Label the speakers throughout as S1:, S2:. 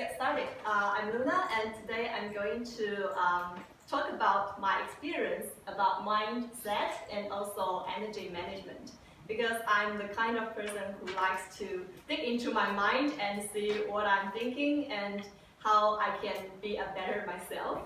S1: get started. I'm Luna, and today I'm going to talk about my experience about mindset and also energy management. Because I'm the kind of person who likes to dig into my mind and see what I'm thinking and how I can be a better myself.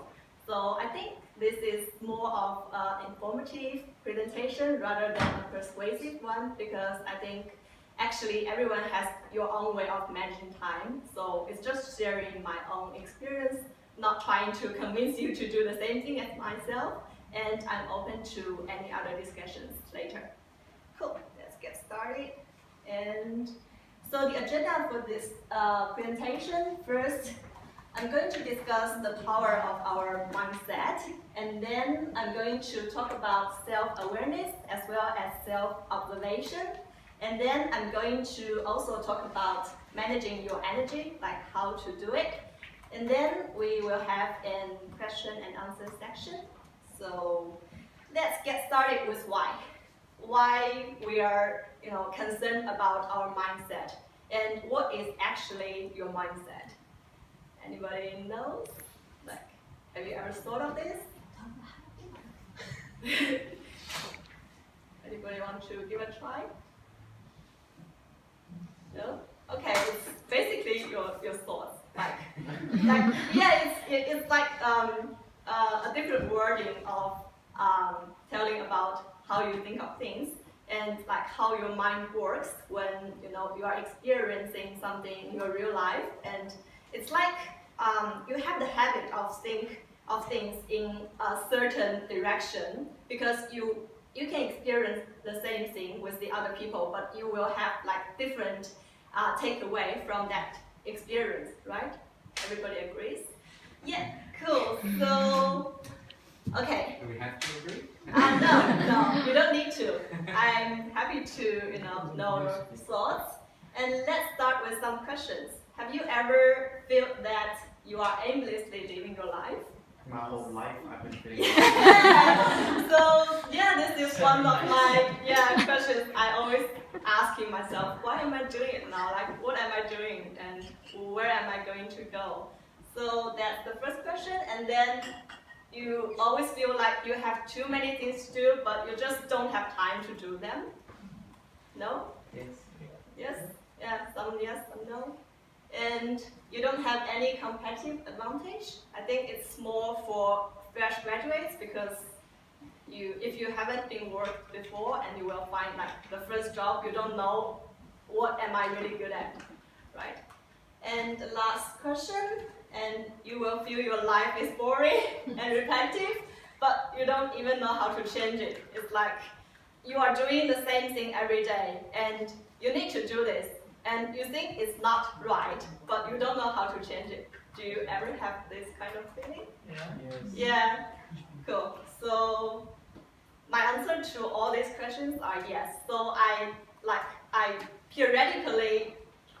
S1: So I think this is more of an informative presentation rather than a persuasive one, because I think actually everyone has your own way of managing time. So it's just sharing my own experience, not trying to convince you to do the same thing as myself, and I'm open to any other discussions later. Cool, let's get started. And so the agenda for this presentation, first I'm going to discuss the power of our mindset, and then I'm going to talk about self-awareness as well as self-observation, and then I'm going to also talk about managing your energy, like how to do it, and then we will have a question and answer section. So let's get started with why we are concerned about our mindset, and what is actually your mindset. Anybody knows? Like, have you ever thought of this? Anybody want to give a try? No? Okay, it's basically your thoughts. It's like a different wording of telling about how you think of things and like how your mind works when you are experiencing something in your real life. And it's like you have the habit of think of things in a certain direction, because you can experience the same thing with the other people, but you will have like different takeaway from that experience, right? Everybody agrees? Yeah, cool. So, okay.
S2: Do we have to agree?
S1: No, you don't need to. I'm happy to know your thoughts. And let's start with some questions. Have you ever felt that you are aimlessly living your life?
S2: My whole life I've been feeling
S1: So yeah, this is one of my questions I always asking myself, why am I doing it now? Like, what am I doing and where am I going to go? So that's the first question. And then you always feel like you have too many things to do, but you just don't have time to do them. No?
S2: Yes.
S1: Yes? Yeah, some yes, some no. And you don't have any competitive advantage. I think it's more for fresh graduates, because if you haven't been worked before and you will find like the first job, you don't know what am I really good at, right? And the last question, and you will feel your life is boring and repetitive, but you don't even know how to change it. It's like you are doing the same thing every day and you need to do this, and you think it's not right, but you don't know how to change it. Do you ever have this kind of feeling?
S2: Yeah. Yes.
S1: Yeah. Cool. So my answer to all these questions are yes. So I periodically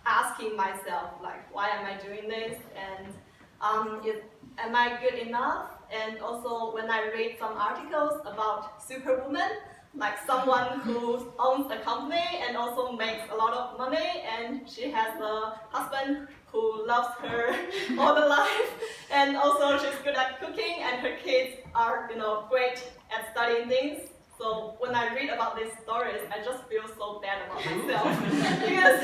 S1: asking myself, like, why am I doing this, and am I good enough? And also when I read some articles about superwoman, like someone who owns a company and also makes a lot of money, and she has a husband who loves her all the life, and also she's good at cooking, and her kids are great at studying things. So when I read about these stories, I just feel so bad about myself. Because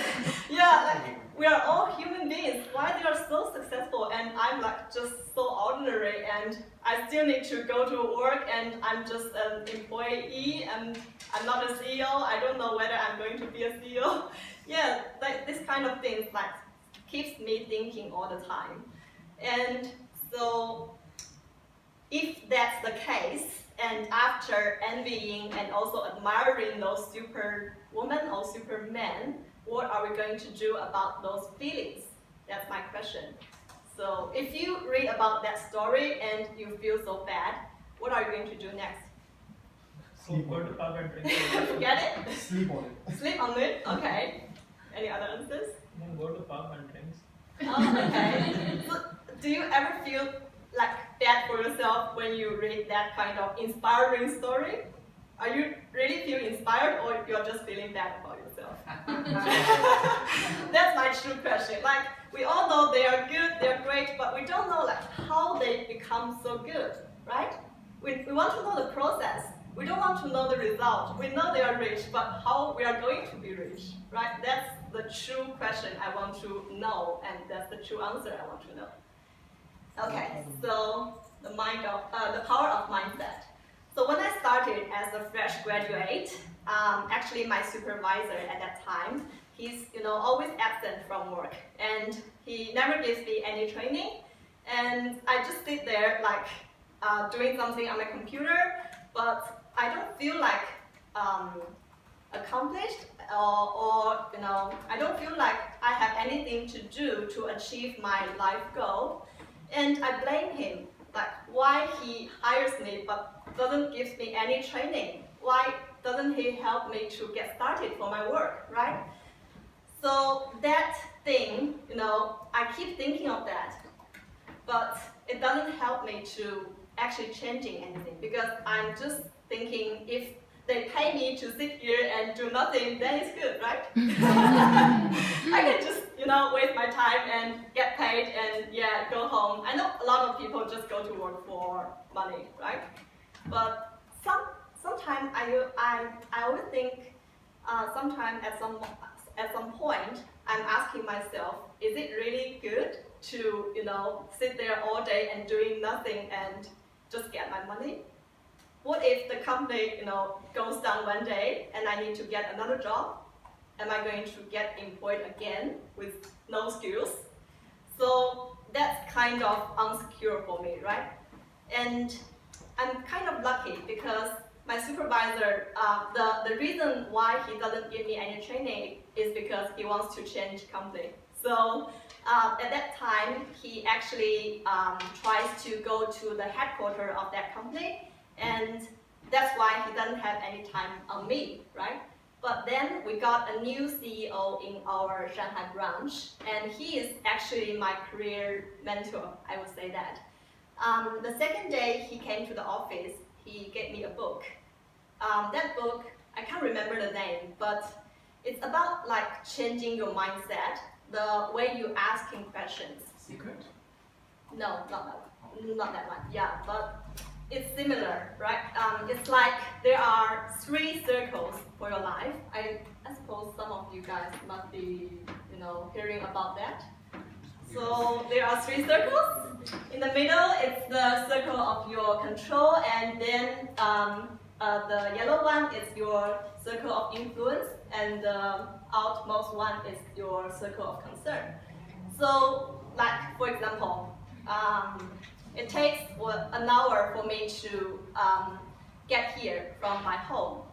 S1: we are all human beings. Why they are so successful and I'm like just so ordinary, and I still need to go to work and I'm just an employee and I'm not a CEO. I don't know whether I'm going to be a CEO. Yeah, like this kind of things like keeps me thinking all the time. And so if that's the case, and after envying and also admiring those superwomen or supermen, what are we going to do about those feelings? That's my question. So if you read about that story and you feel so bad, what are you going to do next?
S3: Sleep on it. Pub and drink.
S1: Forget it?
S3: Sleep on it.
S1: Sleep on it? Okay. Any other answers?
S3: Then go to pub and drinks.
S1: Oh, okay. So do you ever feel like bad for yourself when you read that kind of inspiring story? Are you really feel inspired, or you're just feeling bad about yourself? That's my true question. Like, we all know they are good, they're great, but we don't know like how they become so good, right? We want to know the process. We don't want to know the result. We know they are rich, but how we are going to be rich, right? That's the true question I want to know, and that's the true answer I want to know. Okay, so the power of mindset. So when I started as a fresh graduate, actually my supervisor at that time, he's always absent from work, and he never gives me any training, and I just sit there like doing something on my computer, but I don't feel like accomplished, or I don't feel like I have anything to do to achieve my life goal, and I blame him. Like, why he hires me but doesn't give me any training? Why doesn't he help me to get started for my work, right? So that thing, I keep thinking of that, but it doesn't help me to actually changing anything, because I'm just thinking if they pay me to sit here and do nothing, then it's good, right? I can just, waste my time and get paid and go home. I know a lot of people just go to work for money, right? But sometimes I always think, sometimes at some point, I'm asking myself, is it really good to, sit there all day and doing nothing and just get my money? What if the company, goes down one day and I need to get another job? Am I going to get employed again with no skills? So that's kind of insecure for me, right? And I'm kind of lucky because my supervisor, the reason why he doesn't give me any training is because he wants to change company. So at that time, he actually tries to go to the headquarters of that company, and that's why he doesn't have any time on me, right? But then we got a new CEO in our Shanghai branch, and he is actually my career mentor, I would say that. The second day he came to the office, he gave me a book. That book, I can't remember the name, but it's about like changing your mindset, the way you ask him questions.
S2: Secret?
S1: No, not that one. Yeah, but it's similar, right? It's like there are 3 circles for your life. I suppose some of you guys must be, hearing about that. So there are 3 circles. In the middle, it's the circle of your control, and then the yellow one is your circle of influence, and the outmost one is your circle of concern. So, like for example, it takes an hour for me to get here from my home.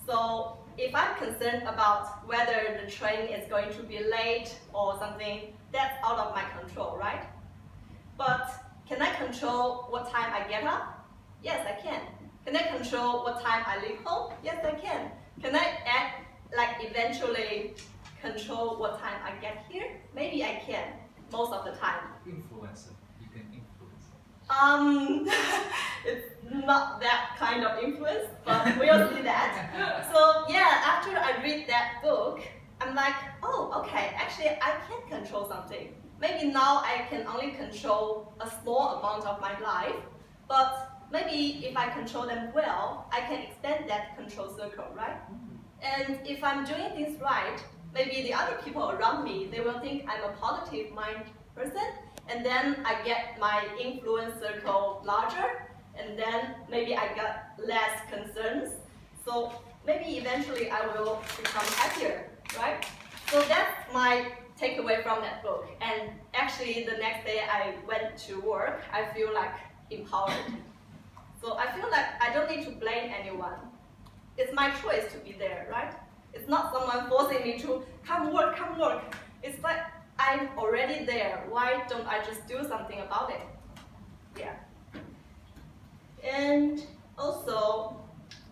S1: So if I'm concerned about whether the train is going to be late or something, that's out of my control, right? But can I control what time I get up? Yes, I can. Can I control what time I leave home? Yes, I can. Can I eventually control what time I get here? Maybe I can, most of the time.
S4: Influencer. You can influence.
S1: It's not that kind of influence, but we'll see that. So after I read that book, I'm like, oh, okay, actually I can control something. Maybe now I can only control a small amount of my life, but maybe if I control them well, I can extend that control circle, right? And if I'm doing things right, maybe the other people around me, they will think I'm a positive mind person, and then I get my influence circle larger, and then maybe I get less concerns. So maybe eventually I will become happier, right? So that's my takeaway from that book. And actually the next day I went to work, I feel like empowered. So I feel like I don't need to blame anyone. It's my choice to be there, right? It's not someone forcing me to come work, come work. It's like I'm already there. Why don't I just do something about it? Yeah. And also,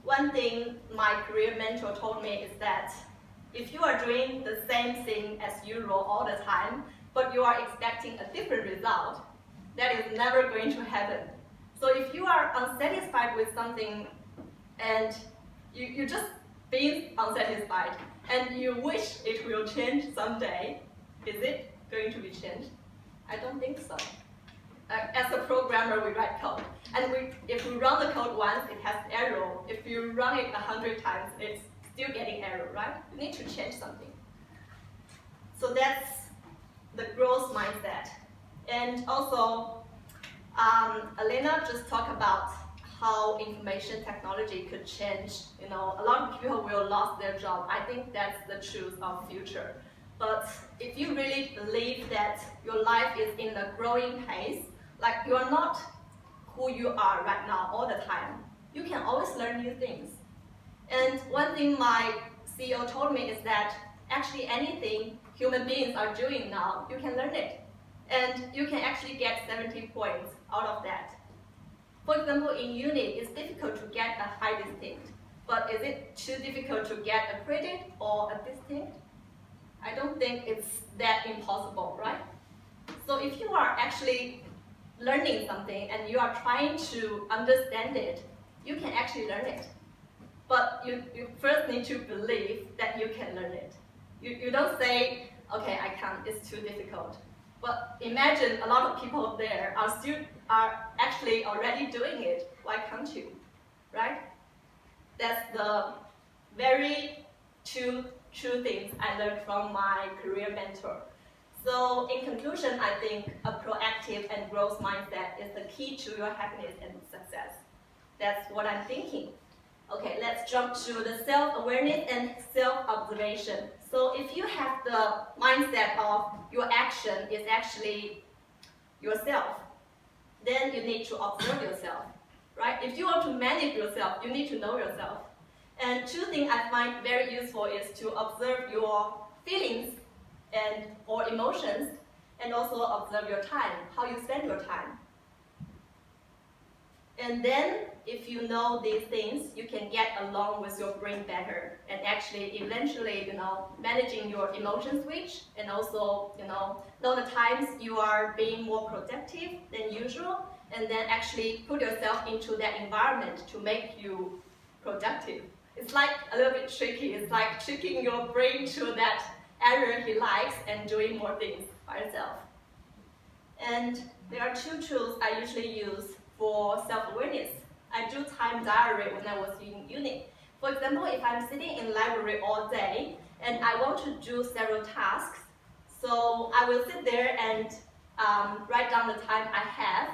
S1: one thing my career mentor told me is that if you are doing the same thing as usual all the time, but you are expecting a different result, that is never going to happen. So if you are unsatisfied with something and you just being unsatisfied and you wish it will change someday, Is it going to be changed? I don't think so. As a programmer, we write code. And if we run the code once, it has error. If you run it 100 times, it's still getting error, right? You need to change something. So that's the growth mindset. And also, Elena just talked about how information technology could change. You know, a lot of people will lose their job. I think that's the truth of future. But if you really believe that your life is in a growing pace, like you're not who you are right now all the time, you can always learn new things. And one thing my CEO told me is that actually anything human beings are doing now, you can learn it. And you can actually get 70 points out of that. For example, in unit, it's difficult to get a high distinct. But is it too difficult to get a credit or a distinct? I don't think it's that impossible, right? So if you are actually learning something and you are trying to understand it, you can actually learn it. But you first need to believe that you can learn it. You don't say, okay, I can't, it's too difficult. But imagine a lot of people there are actually already doing it. Why can't you, right? That's the very two true things I learned from my career mentor. So in conclusion, I think a proactive and growth mindset is the key to your happiness and success. That's what I'm thinking. Okay, let's jump to the self-awareness and self-observation. So if you have the mindset of your action is actually yourself, then you need to observe yourself, right? If you want to manage yourself, you need to know yourself. And two things I find very useful is to observe your feelings or emotions, and also observe your time, how you spend your time. And then, if you know these things, you can get along with your brain better, and actually, eventually, managing your emotion switch, and also, know the times you are being more productive than usual, and then actually put yourself into that environment to make you productive. It's like a little bit tricky. It's like tricking your brain to that area he likes and doing more things by yourself. And there are two tools I usually use for self-awareness. I do time diary when I was in uni. For example, if I'm sitting in library all day and I want to do several tasks, so I will sit there and write down the time I have,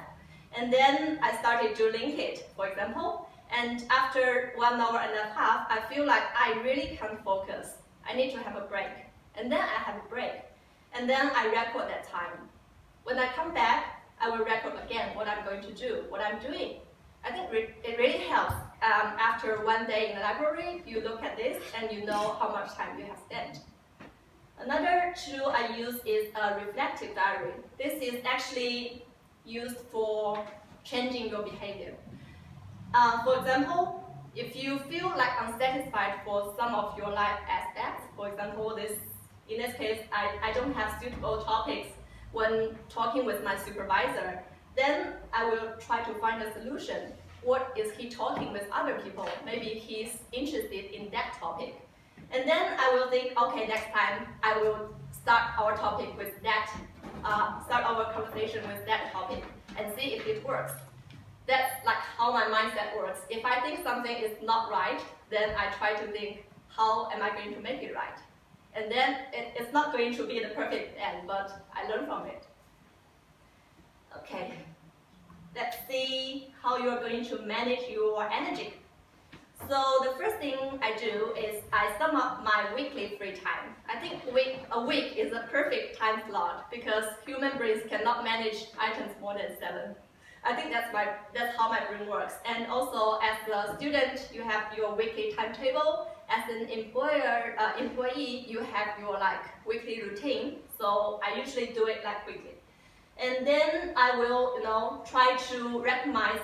S1: and then I started to link it, for example, and after 1 hour and a half, I feel like I really can't focus. I need to have a break. And then I have a break. And then I record that time. When I come back, I will record again what I'm going to do, what I'm doing. I think it really helps. After 1 day in the library, you look at this and you know how much time you have spent. Another tool I use is a reflective diary. This is actually used for changing your behavior. For example, if you feel like unsatisfied for some of your life aspects, for example, in this case, I don't have suitable topics when talking with my supervisor, then I will try to find a solution. What is he talking with other people? Maybe he's interested in that topic. And then I will think, okay, next time I will start our topic with that, start our conversation with that topic and see if it works. That's like how my mindset works. If I think something is not right, then I try to think, how am I going to make it right? And then it's not going to be the perfect end, but I learn from it. Okay, let's see how you're going to manage your energy. So the first thing I do is I sum up my weekly free time. I think a week is a perfect time slot because human brains cannot manage items more than 7. I think that's how my brain works. And also, as a student, you have your weekly timetable. As an employee, you have your weekly routine. So I usually do it weekly. And then I will, try to recognize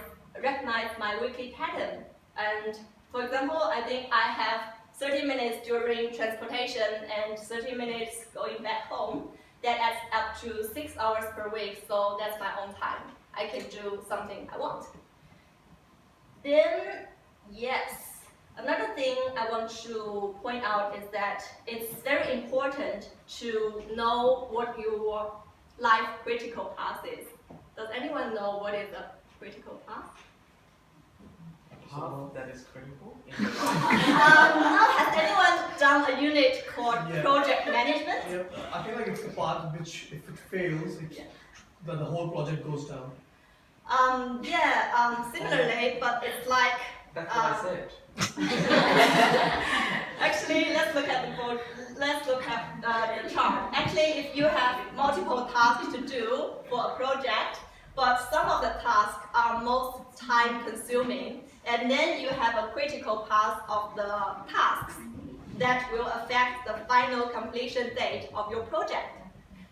S1: my weekly pattern. And for example, I think I have 30 minutes during transportation and 30 minutes going back home. That adds up to 6 hours per week. So that's my own time. I can do something I want. Then, yes, Another thing I want to point out is that it's very important to know what your life critical path is. Does anyone know what is a critical path?
S2: Path that is critical.
S1: Has anyone done a unit called project management?
S5: Yep. I feel like it's the part which, if it fails, then the whole project goes down.
S1: Similarly, but it's like.
S2: That's what I said.
S1: Actually, let's look at the board. Let's look at the chart. Actually, if you have multiple tasks to do for a project, but some of the tasks are most time-consuming, and then you have a critical path of the tasks that will affect the final completion date of your project.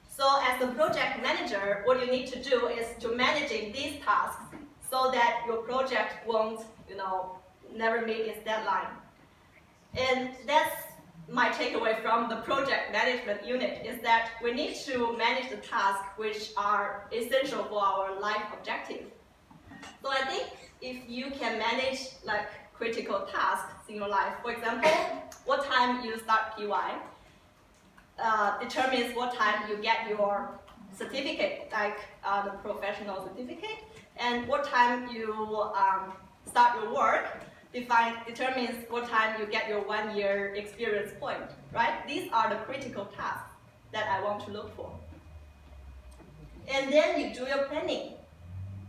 S1: So as a project manager, what you need to do is to managing these tasks so that your project won't, never meet its deadline. And that's my takeaway from the project management unit, is that we need to manage the tasks which are essential for our life objective. So I think if you can manage like critical tasks in your life, for example, what time you start PY, determines what time you get your certificate, like the professional certificate, and what time you start your work, determines what time you get your 1 year experience point, right? These are the critical tasks that I want to look for. And then you do your planning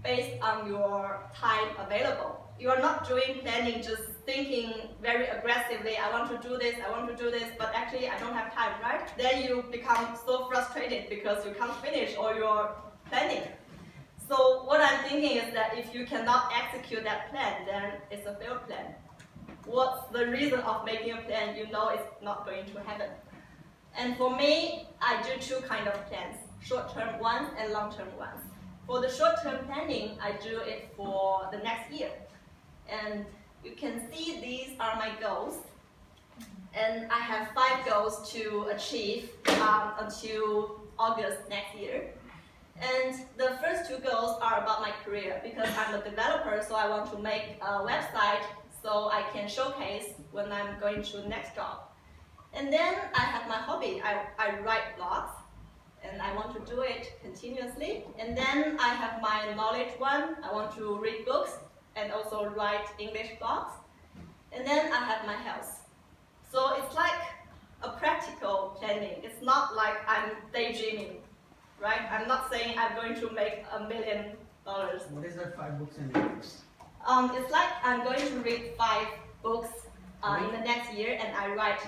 S1: based on your time available. You are not doing planning just thinking very aggressively, I want to do this, but actually I don't have time, right? Then you become so frustrated because you can't finish all your planning. So what I'm thinking is that if you cannot execute that plan, then it's a failed plan. What's the reason of making a plan? You know it's not going to happen. And for me, I do two kinds of plans, short-term ones and long-term ones. For the short-term planning, I do it for the next year. And you can see these are my goals. And I have 5 goals to achieve until August next year. And the first 2 goals are about my career, because I'm a developer, so I want to make a website so I can showcase when I'm going to the next job. And then I have my hobby. I write blogs, and I want to do it continuously. And then I have my knowledge one. I want to read books and also write English blogs. And then I have my health. So it's like a practical planning. It's not like I'm daydreaming, right? I'm not saying I'm going to make $1 million.
S5: What is that 5 books and 8 books?
S1: It's like I'm going to read 5 books in the next year, and I write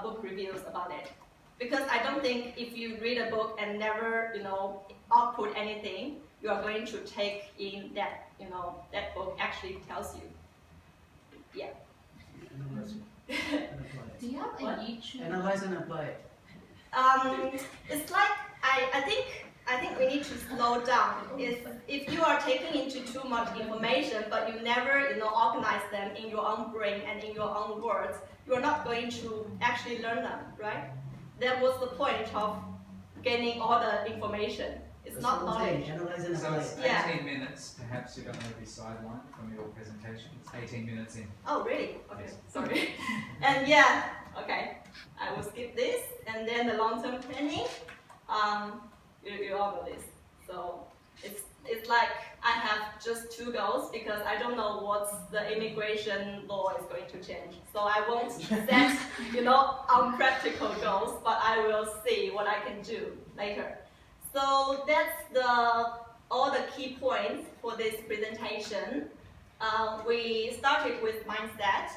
S1: book reviews about it. Because I don't think if you read a book and never, output anything, you are going to take in that, that book actually tells you. Yeah.
S6: Do you have a
S1: What?
S6: YouTube?
S5: Analyze and apply.
S1: It's like I think we need to slow down. If you are taking into too much information, but you never organize them in your own brain and in your own words, you are not going to actually learn them, right? That was the point of gaining all the information. It's not knowledge.
S5: Analyze and
S4: So
S5: apply.
S4: it's 18 minutes. Perhaps you don't want to be sidelined from your presentation. It's 18 minutes in.
S1: Oh, really? Okay,
S4: Yes.
S1: sorry. And okay. I will skip this. And then the long-term planning, you all know this. So it's like I have just 2 goals because I don't know what the immigration law is going to change. So I won't set, unpractical goals, but I will see what I can do later. So that's all the key points for this presentation. We started with mindset.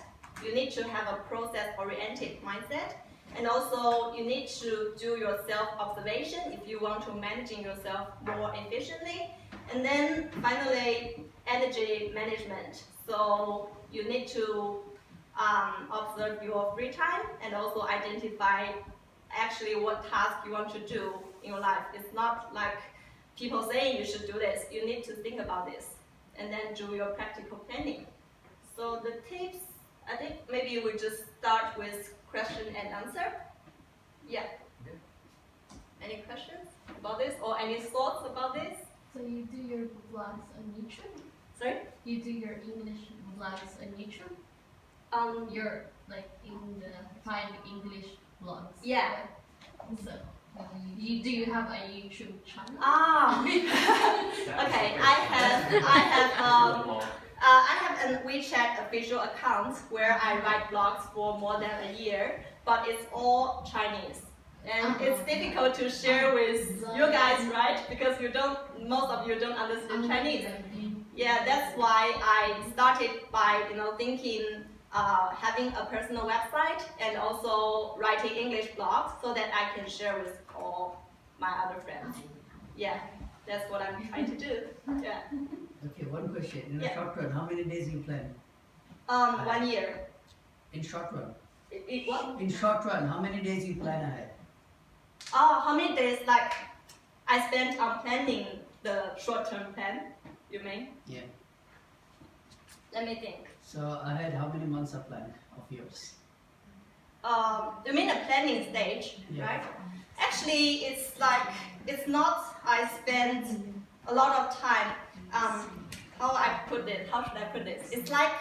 S1: You need to have a process-oriented mindset. And also, you need to do your self-observation if you want to manage yourself more efficiently. And then finally, energy management. So you need to observe your free time and also identify actually what task you want to do in your life. It's not like people saying you should do this. You need to think about this and then do your practical planning. So the tips, I think maybe we just start with question and answer. Yeah. Any questions about this or any thoughts about this?
S6: So you do your vlogs on YouTube?
S1: Sorry?
S6: You do your English vlogs on YouTube? You're like in the 5 English blogs.
S1: Yeah.
S6: Right? So, do you have a YouTube channel?
S1: Okay, I have a WeChat official account where I write blogs for more than a year, but it's all Chinese. And it's difficult to share with you guys, right? Because most of you don't understand Chinese. Yeah, that's why I started by thinking having a personal website and also writing English blogs so that I can share with all my other friends. Yeah, that's what I'm trying to do. Yeah.
S7: Okay, one question. In a
S1: Yeah.
S7: short run, how many days you plan?
S1: 1 year.
S7: In short run.
S1: What?
S7: In short run, how many days you plan ahead?
S1: How many days like I spent on planning the short-term plan? You mean?
S7: Yeah.
S1: Let me think.
S7: So ahead, how many months are planned of yours?
S1: You mean the planning stage,
S7: Yeah.
S1: right? Actually, it's not. I spend a lot of time. How should I put this? It's like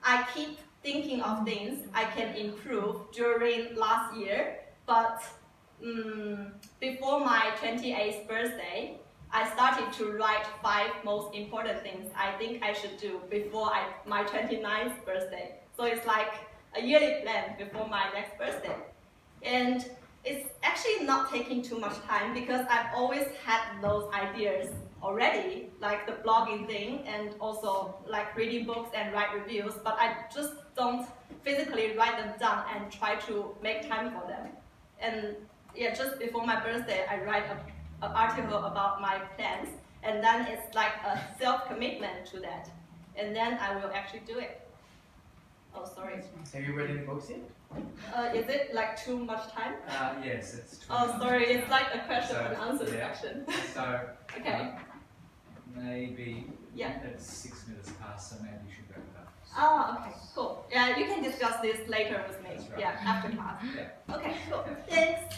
S1: I keep thinking of things I can improve during last year, but before my 28th birthday, I started to write 5 most important things I think I should do before my 29th birthday. So it's like a yearly plan before my next birthday. And it's actually not taking too much time because I've always had those ideas already, like the blogging thing and also like reading books and write reviews, but I just don't physically write them down and try to make time for them. And yeah, just before my birthday, I write an article about my plans, and then it's like a self-commitment to that, and then I will actually do it. Oh, sorry.
S2: Have you read any books yet?
S1: Is it like too much time?
S4: Yes, it's true.
S1: Oh, sorry, it's like a question
S4: So,
S1: and answer
S4: yeah.
S1: section.
S4: So,
S1: Okay.
S4: maybe
S1: Yeah.
S4: it's 6 minutes past, so maybe you should go with that.
S1: Oh, okay, cool. Yeah, you can discuss this later with me.
S4: That's right.
S1: Yeah, after class.
S4: Yeah.
S1: Okay, cool. Thanks.